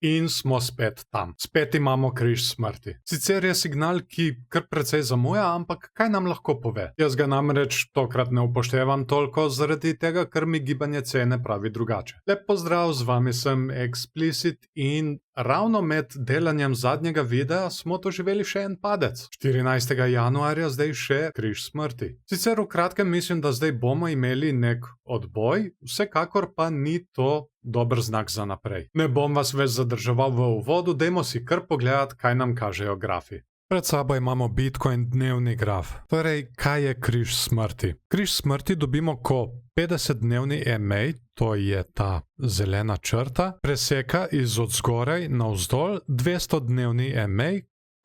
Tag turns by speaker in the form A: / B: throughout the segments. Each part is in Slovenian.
A: In smo spet tam. Spet imamo križ smrti. Sicer je signal, ki kar precej zamuja, ampak kaj nam lahko pove? Jaz ga namreč tokrat ne upoštevam toliko zaradi tega, ker mi gibanje cene pravi drugače. Lep pozdrav, z vami sem Explicit in ravno med delanjem zadnjega videa smo doživeli še en padec. 14. januarja zdaj še križ smrti. Sicer v kratkem mislim, da zdaj bomo imeli nek odboj, vsekakor pa ni to dober znak za naprej. Ne bom vas več zadrževal v uvodu, dajmo si kar pogledati, kaj nam kažejo grafi. Pred sabo imamo Bitcoin dnevni graf. Torej, kaj je križ smrti? Križ smrti dobimo, ko 50-dnevni EMA, to je ta zelena črta, preseka iz odzgoraj navzdol 200-dnevni EMA,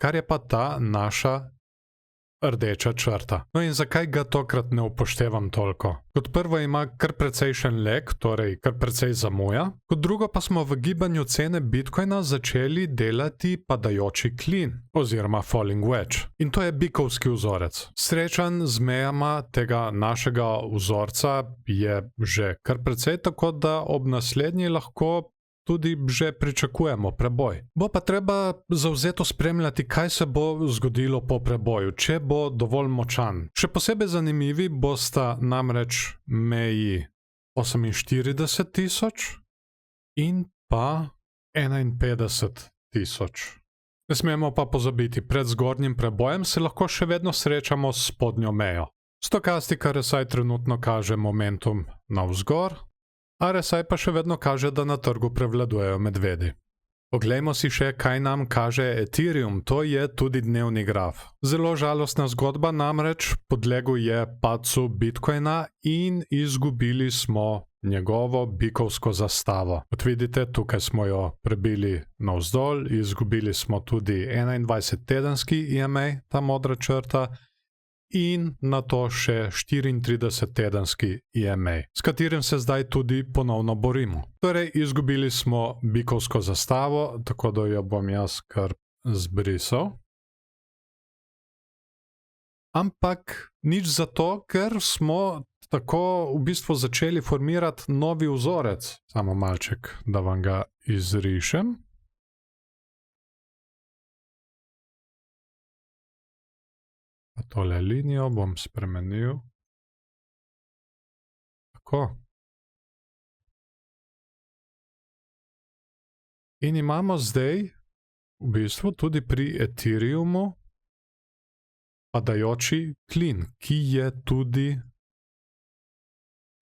A: kar je pa ta naša rdeča črta. No in zakaj ga tokrat ne upoštevam toliko? Kot prvo ima kar precejšen lag, torej kar precej zamuja. Kot drugo pa smo v gibanju cene Bitcoina začeli delati padajoči klin, oziroma falling wedge. In to je bikovski vzorec. Srečan z mejama tega našega vzorca je že kar precej, tako da ob naslednji lahko tudi že pričakujemo preboj. Bo pa treba zavzeto spremljati, kaj se bo zgodilo po preboju, če bo dovolj močan. Še posebej zanimivi bosta namreč meji 48.000 in pa 51.000. Ne smemo pa pozabiti, pred zgornjim prebojem se lahko še vedno srečamo s spodnjo mejo. Stokastika RSI trenutno kaže momentum navzgor, RSI pa še vedno kaže, da na trgu prevladujejo medvedi. Poglejmo si še, kaj nam kaže Ethereum, to je tudi dnevni graf. Zelo žalostna zgodba, namreč podlegel je padcu Bitcoina in izgubili smo njegovo bikovsko zastavo. Kot vidite, tukaj smo jo prebili navzdol, izgubili smo tudi 21-tedenski EMA, ta modra črta, in na to še 34-tedenski EMA, s katerim se zdaj tudi ponovno borimo. Torej, izgubili smo bikovsko zastavo, tako da jo bom jaz kar zbrisal. Ampak nič zato, ker smo tako v bistvu začeli formirati novi vzorec. Samo malček, da vam ga izrišem. Tole linijo bom spremenil. Tako. In imamo zdaj v bistvu tudi pri Ethereumu padajoči klin, ki je tudi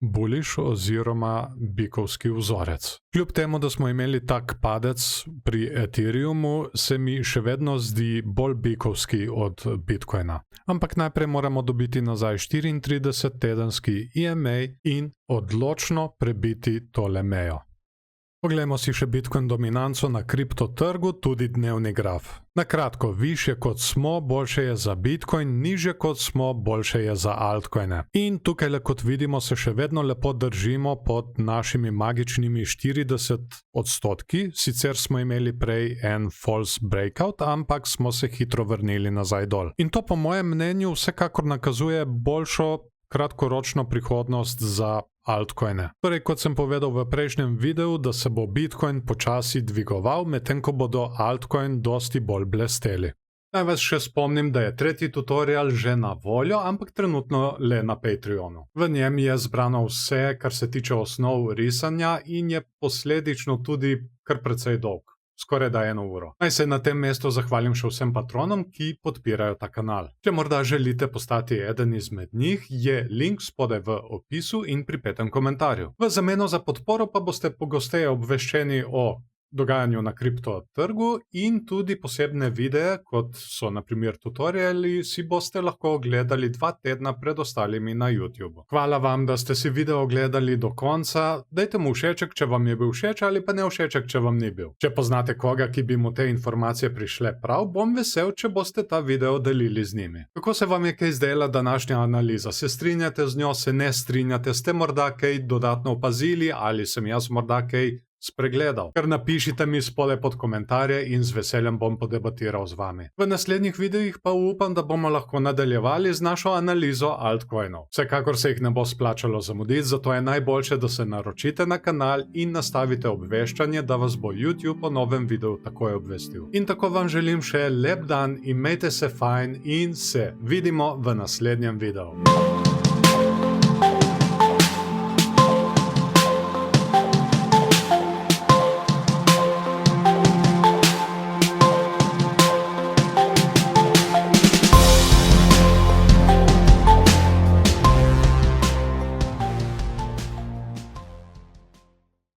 A: bullish oziroma bikovski vzorec. Kljub temu, da smo imeli tak padec pri Ethereumu, se mi še vedno zdi bolj bikovski od Bitcoina. Ampak najprej moramo dobiti nazaj 34-tedenski EMA in odločno prebiti tole mejo. Poglejmo si še Bitcoin dominanco na kriptotrgu, tudi dnevni graf. Na kratko, višje kot smo, boljše je za Bitcoin, nižje kot smo, boljše je za altcoine. In tukaj, kot vidimo, se še vedno lepo držimo pod našimi magičnimi 40%, sicer smo imeli prej en false breakout, ampak smo se hitro vrnili nazaj dol. In to po mojem mnenju vsekakor nakazuje boljšo kratkoročno prihodnost za altcoine. Torej, kot sem povedal v prejšnjem videu, da se bo Bitcoin počasi dvigoval, medtem ko bodo altcoin dosti bolj blesteli. Naj vas še spomnim, da je tretji tutorial že na voljo, ampak trenutno le na Patreonu. V njem je zbrano vse, kar se tiče osnov risanja in je posledično tudi kar precej dolg. Skoraj da 1 uro. Naj se na tem mestu zahvalim še vsem patronom, ki podpirajo ta kanal. Če morda želite postati eden izmed njih, je link spodaj v opisu in pripetem komentarju. V zameno za podporo pa boste pogosteje obveščeni o dogajanju na kriptotrgu in tudi posebne videe, kot so na primer tutoriali, si boste lahko ogledali 2 tedna pred ostalimi na YouTube. Hvala vam, da ste si video ogledali do konca, dajte mu všeček, če vam je bil všeč, ali pa ne všeček, če vam ni bil. Če poznate koga, ki bi mu te informacije prišle prav, bom vesel, če boste ta video delili z njimi. Kako se vam je kaj zdela današnja analiza? Se strinjate z njo, se ne strinjate? Ste morda kaj dodatno opazili ali sem jaz morda kaj spregledal. Kar napišite mi spole pod komentarje in z veseljem bom podebatiral z vami. V naslednjih videih pa upam, da bomo lahko nadaljevali z našo analizo altcoinov. Vsekakor se jih ne bo splačalo zamuditi, zato je najboljše, da se naročite na kanal in nastavite obveščanje, da vas bo YouTube o novem videu takoj obvestil. In tako vam želim še lep dan, imejte se fajn in se vidimo v naslednjem videu.